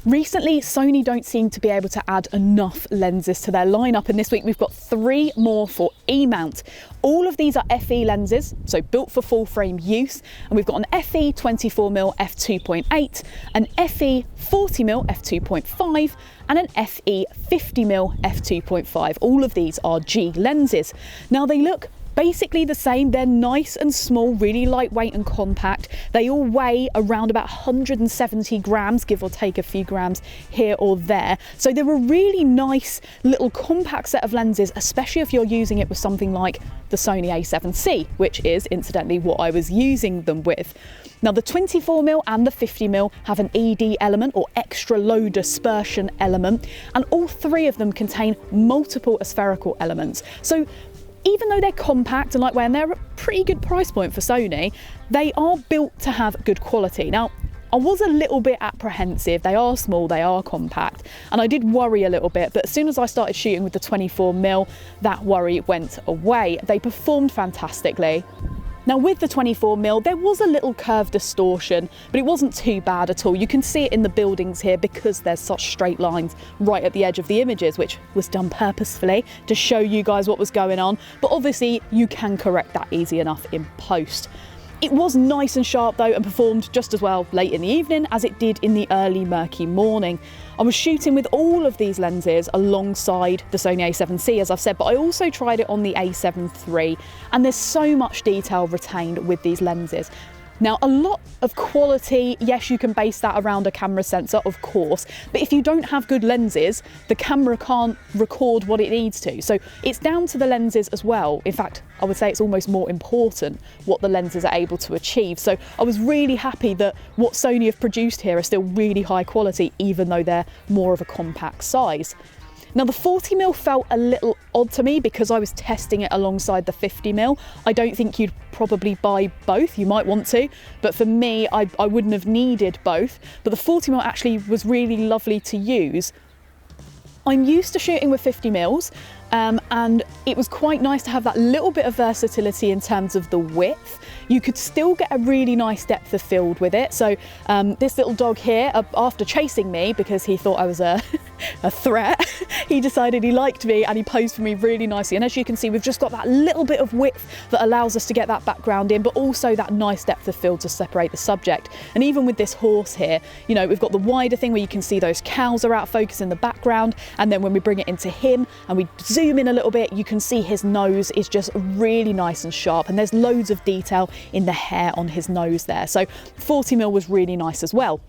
Recently, Sony don't seem to be able to add enough lenses to their lineup, and this week we've got 3 more for E-mount. All of these are FE lenses, so built for full frame use, and we've got an FE 24mm f2.8, an FE 40mm f2.5, and an FE 50mm f2.5. All of these are G lenses. Now they look basically the same. They're nice and small, really lightweight and compact. They all weigh around about 170 grams, give or take a few grams here or there. So they're a really nice little compact set of lenses, especially if you're using it with something like the Sony a7C, which is incidentally what I was using them with. Now the 24mm and the 50mm have an ED element, or extra low dispersion element, and all 3 of them contain multiple aspherical elements. So even though they're compact and lightweight and they're a pretty good price point for Sony, they are built to have good quality. Now, I was a little bit apprehensive. They are small, they are compact, and I did worry a little bit, but as soon as I started shooting with the 24mm, that worry went away. They performed fantastically. Now with the 24mm, there was a little curve distortion, but it wasn't too bad at all. You can see it in the buildings here because there's such straight lines right at the edge of the images, which was done purposefully to show you guys what was going on. But obviously you can correct that easy enough in post. It was nice and sharp though, and performed just as well late in the evening as it did in the early murky morning. I was shooting with all of these lenses alongside the Sony a7C, as I've said, but I also tried it on the a7 III, and there's so much detail retained with these lenses. Now, a lot of quality, yes, you can base that around a camera sensor, of course, but if you don't have good lenses, the camera can't record what it needs to. So it's down to the lenses as well. In fact, I would say it's almost more important what the lenses are able to achieve. So I was really happy that what Sony have produced here are still really high quality, even though they're more of a compact size. Now the 40mm felt a little odd to me because I was testing it alongside the 50mm. I don't think you'd probably buy both. You might want to, but for me, I wouldn't have needed both. But the 40mm actually was really lovely to use. I'm used to shooting with 50mm, and it was quite nice to have that little bit of versatility in terms of the width. You could still get a really nice depth of field with it. So this little dog here, after chasing me because he thought I was a threat, he decided he liked me and he posed for me really nicely. And as you can see, we've just got that little bit of width that allows us to get that background in, but also that nice depth of field to separate the subject. And even with this horse here, you know, we've got the wider thing where you can see those cows are out of focus in the background. And then when we bring it into him and we zoom in a little bit, you can see his nose is just really nice and sharp, and there's loads of detail in the hair on his nose there. So 40mm was really nice as well.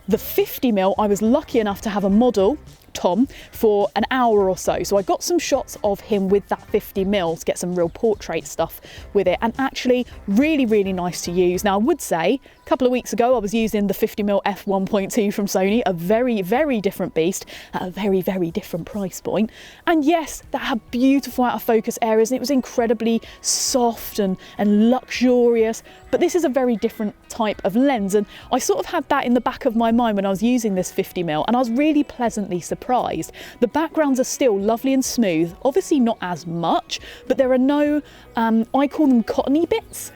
The 50mm, I was lucky enough to have a model, Tom, for an hour or so. So I got some shots of him with that 50mm to get some real portrait stuff with it, and actually really, really nice to use. Now I would say a couple of weeks ago I was using the 50mm f1.2 from Sony, a very, very different beast at a very, very different price point. And yes, that had beautiful out of focus areas, and it was incredibly soft and luxurious, but this is a very different type of lens, and I sort of had that in the back of my mind when I was using this 50mm, and I was really pleasantly surprised. The backgrounds are still lovely and smooth, obviously not as much, but there are no, I call them cottony bits.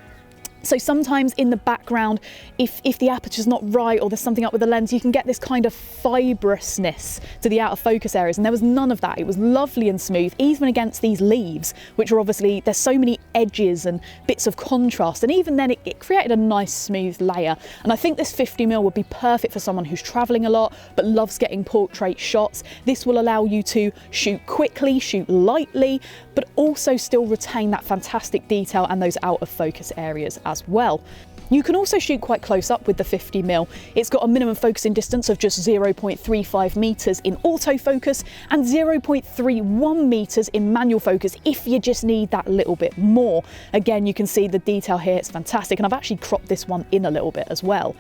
So sometimes in the background, if the aperture's not right or there's something up with the lens, you can get this kind of fibrousness to the out of focus areas, and there was none of that. It was lovely and smooth, even against these leaves, which are obviously, there's so many edges and bits of contrast, and even then it created a nice smooth layer. And I think this 50mm would be perfect for someone who's traveling a lot but loves getting portrait shots. This will allow you to shoot quickly, shoot lightly, but also still retain that fantastic detail and those out of focus areas as well. You can also shoot quite close up with the 50mm. It's got a minimum focusing distance of just 0.35 meters in autofocus and 0.31 meters in manual focus if you just need that little bit more. Again, you can see the detail here, it's fantastic, and I've actually cropped this one in a little bit as well.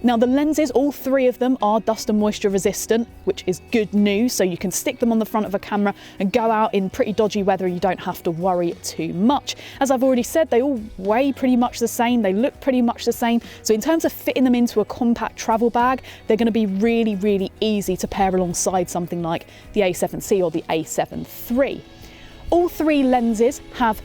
Now the lenses, all 3 of them are dust and moisture resistant, which is good news, so you can stick them on the front of a camera and go out in pretty dodgy weather. You don't have to worry too much. As I've already said, they all weigh pretty much the same, they look pretty much the same, so in terms of fitting them into a compact travel bag, they're going to be really, really easy to pair alongside something like the a7C or the a7 III. All 3 lenses have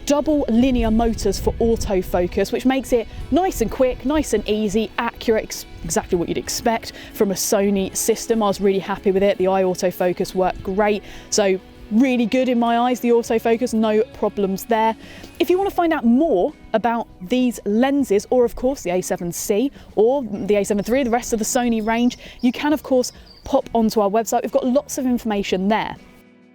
double linear motors for autofocus, which makes it nice and quick, nice and easy, accurate, exactly what you'd expect from a Sony system. I was really happy with it. The eye autofocus worked great. So really good in my eyes, the autofocus, no problems there. If you want to find out more about these lenses, or of course the A7C or the A7 III, the rest of the Sony range, you can of course pop onto our website. We've got lots of information there.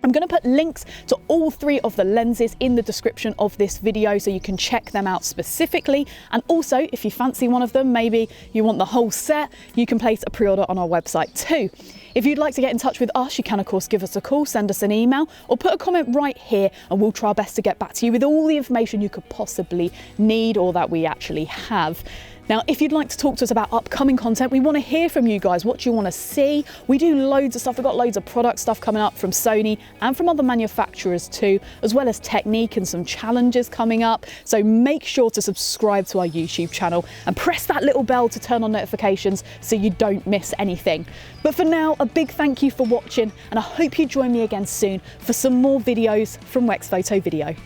I'm going to put links to all 3 of the lenses in the description of this video so you can check them out specifically. And also, if you fancy one of them, maybe you want the whole set, you can place a pre-order on our website too. If you'd like to get in touch with us, you can of course give us a call, send us an email, or put a comment right here and we'll try our best to get back to you with all the information you could possibly need or that we actually have. Now, if you'd like to talk to us about upcoming content, we want to hear from you guys. What do you want to see? We do loads of stuff. We've got loads of product stuff coming up from Sony and from other manufacturers too, as well as technique and some challenges coming up. So make sure to subscribe to our YouTube channel and press that little bell to turn on notifications so you don't miss anything. But for now, a big thank you for watching, and I hope you join me again soon for some more videos from Wex Photo Video.